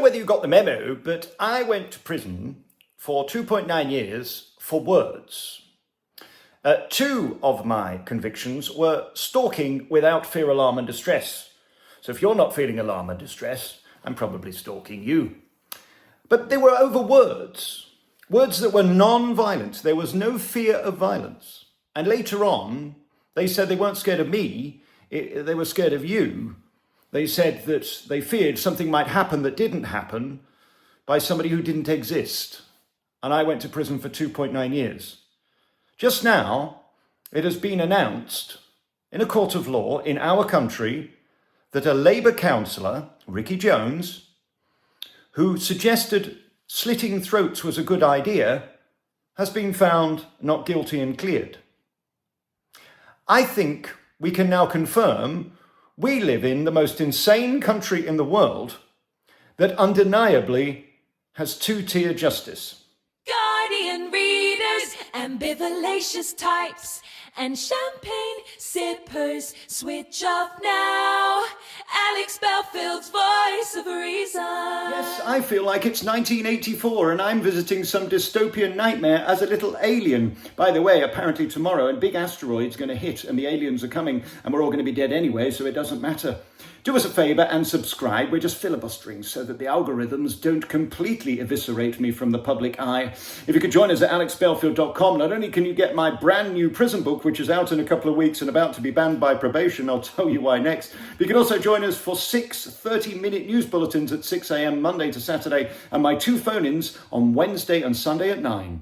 know whether you got the memo, but I went to prison for 2.9 years for words. Two of my convictions were stalking without fear, alarm and distress. So if you're not feeling alarm and distress, I'm probably stalking you. But they were over words that were non-violent. There was no fear of violence. And later on, they said they weren't scared of me, they were scared of you. They said that they feared something might happen that didn't happen by somebody who didn't exist. And I went to prison for 2.9 years. Just now, it has been announced in a court of law in our country that a Labour councillor, Ricky Jones, who suggested slitting throats was a good idea, has been found not guilty and cleared. I think we can now confirm we live in the most insane country in the world that undeniably has two-tier justice. Guardian readers, ambivalentious types, and champagne sippers, switch off now. Alex Belfield's voice of reason. Yes, I feel like it's 1984 and I'm visiting some dystopian nightmare as a little alien. By the way, apparently tomorrow a big asteroid's going to hit and the aliens are coming and we're all going to be dead anyway, so it doesn't matter. Do us a favour and subscribe. We're just filibustering so that the algorithms don't completely eviscerate me from the public eye. If you could join us at alexbelfield.com, not only can you get my brand new prison book, which is out in a couple of weeks and about to be banned by probation, I'll tell you why next. But you can also join us for 6 30-minute news bulletins at 6 a.m. Monday to Saturday and my 2 phone-ins on Wednesday and Sunday at 9.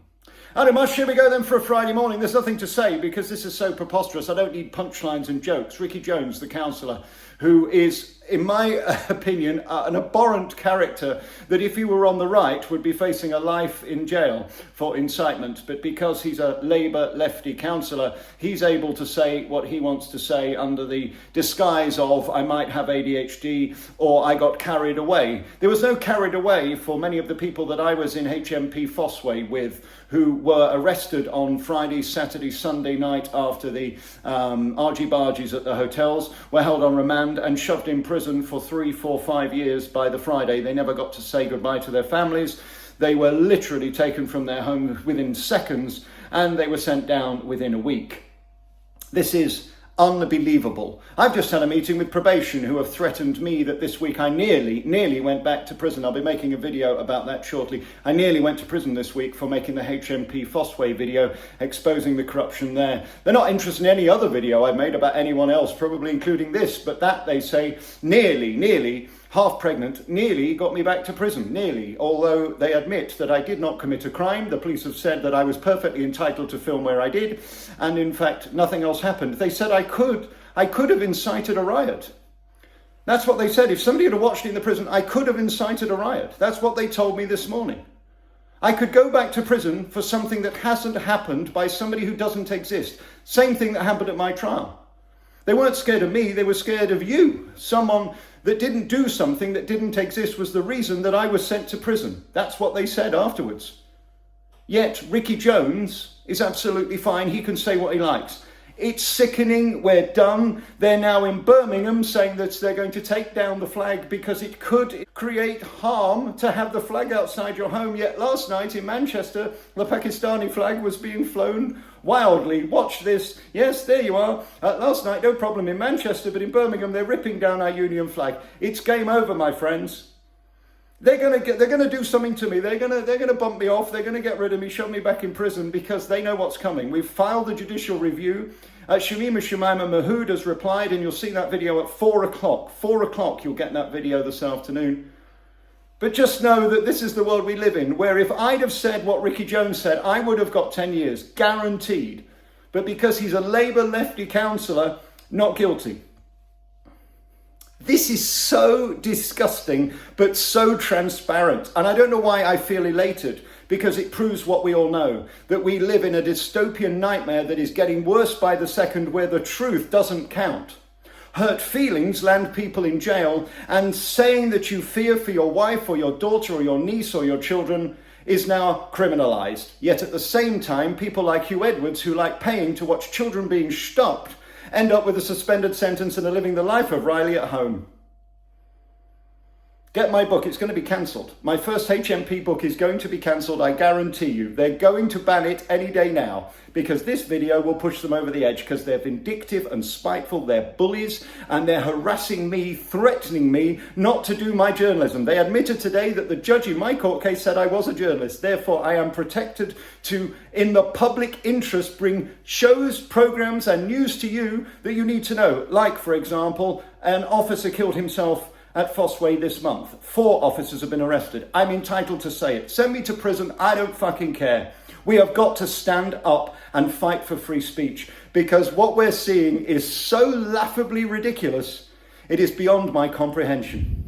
Not much. Here we go then for a Friday morning. There's nothing to say because this is so preposterous. I don't need punchlines and jokes. Ricky Jones, the councillor, who is, in my opinion, an abhorrent character that if he were on the right would be facing a life in jail for incitement. But because he's a Labour lefty councillor, he's able to say what he wants to say under the disguise of I might have ADHD or I got carried away. There was no carried away for many of the people that I was in HMP Exosé with, who were arrested on Friday, Saturday, Sunday night after the argy-bargies at the hotels, were held on remand and shoved in prison for 3, 4, 5 years by the Friday. They never got to say goodbye to their families. They were literally taken from their homes within seconds and they were sent down within a week. This is unbelievable. I've just had a meeting with probation who have threatened me that this week I nearly went back to prison. I'll be making a video about that shortly. I nearly went to prison this week for making the HMP Exosé video exposing the corruption there. They're not interested in any other video I've made about anyone else, probably including this, but that, they say, nearly half pregnant, nearly got me back to prison, nearly, although they admit that I did not commit a crime. The police have said that I was perfectly entitled to film where I did, and in fact, nothing else happened. They said I could have incited a riot. That's what they said. If somebody had watched it in the prison, I could have incited a riot. That's what they told me this morning. I could go back to prison for something that hasn't happened by somebody who doesn't exist. Same thing that happened at my trial. They weren't scared of me, they were scared of you. Someone that didn't do something that didn't exist was the reason that I was sent to prison. That's what they said afterwards. Yet Ricky Jones is absolutely fine. He can say what he likes. It's sickening. We're done. They're now in Birmingham saying that they're going to take down the flag because it could create harm to have the flag outside your home. Yet last night in Manchester, the Pakistani flag was being flown wildly. Watch this. Yes, there you are. Last night, no problem in Manchester, but in Birmingham, they're ripping down our Union flag. It's game over, my friends. They're gonna do something to me. They're gonna bump me off. They're gonna get rid of me, shove me back in prison because they know what's coming. We've filed the judicial review. Shamima Mahood has replied, and you'll see that video at 4 o'clock. 4 o'clock, you'll get that video this afternoon. But just know that this is the world we live in, where if I'd have said what Ricky Jones said, I would have got 10 years, guaranteed. But because he's a Labour lefty councillor, not guilty. This is so disgusting, but so transparent. And I don't know why I feel elated, because it proves what we all know, that we live in a dystopian nightmare that is getting worse by the second, where the truth doesn't count. Hurt feelings land people in jail, and saying that you fear for your wife or your daughter or your niece or your children is now criminalised. Yet at the same time, people like Hugh Edwards, who like paying to watch children being stopped, end up with a suspended sentence and are living the life of Riley at home. Get my book, it's going to be cancelled. My first HMP book is going to be cancelled, I guarantee you. They're going to ban it any day now because this video will push them over the edge because they're vindictive and spiteful, they're bullies, and they're harassing me, threatening me not to do my journalism. They admitted today that the judge in my court case said I was a journalist. Therefore, I am protected to, in the public interest, bring shows, programmes and news to you that you need to know. Like, for example, an officer killed himself at Fossway this month. 4 officers have been arrested. I'm entitled to say it. Send me to prison. I don't fucking care. We have got to stand up and fight for free speech because what we're seeing is so laughably ridiculous, it is beyond my comprehension.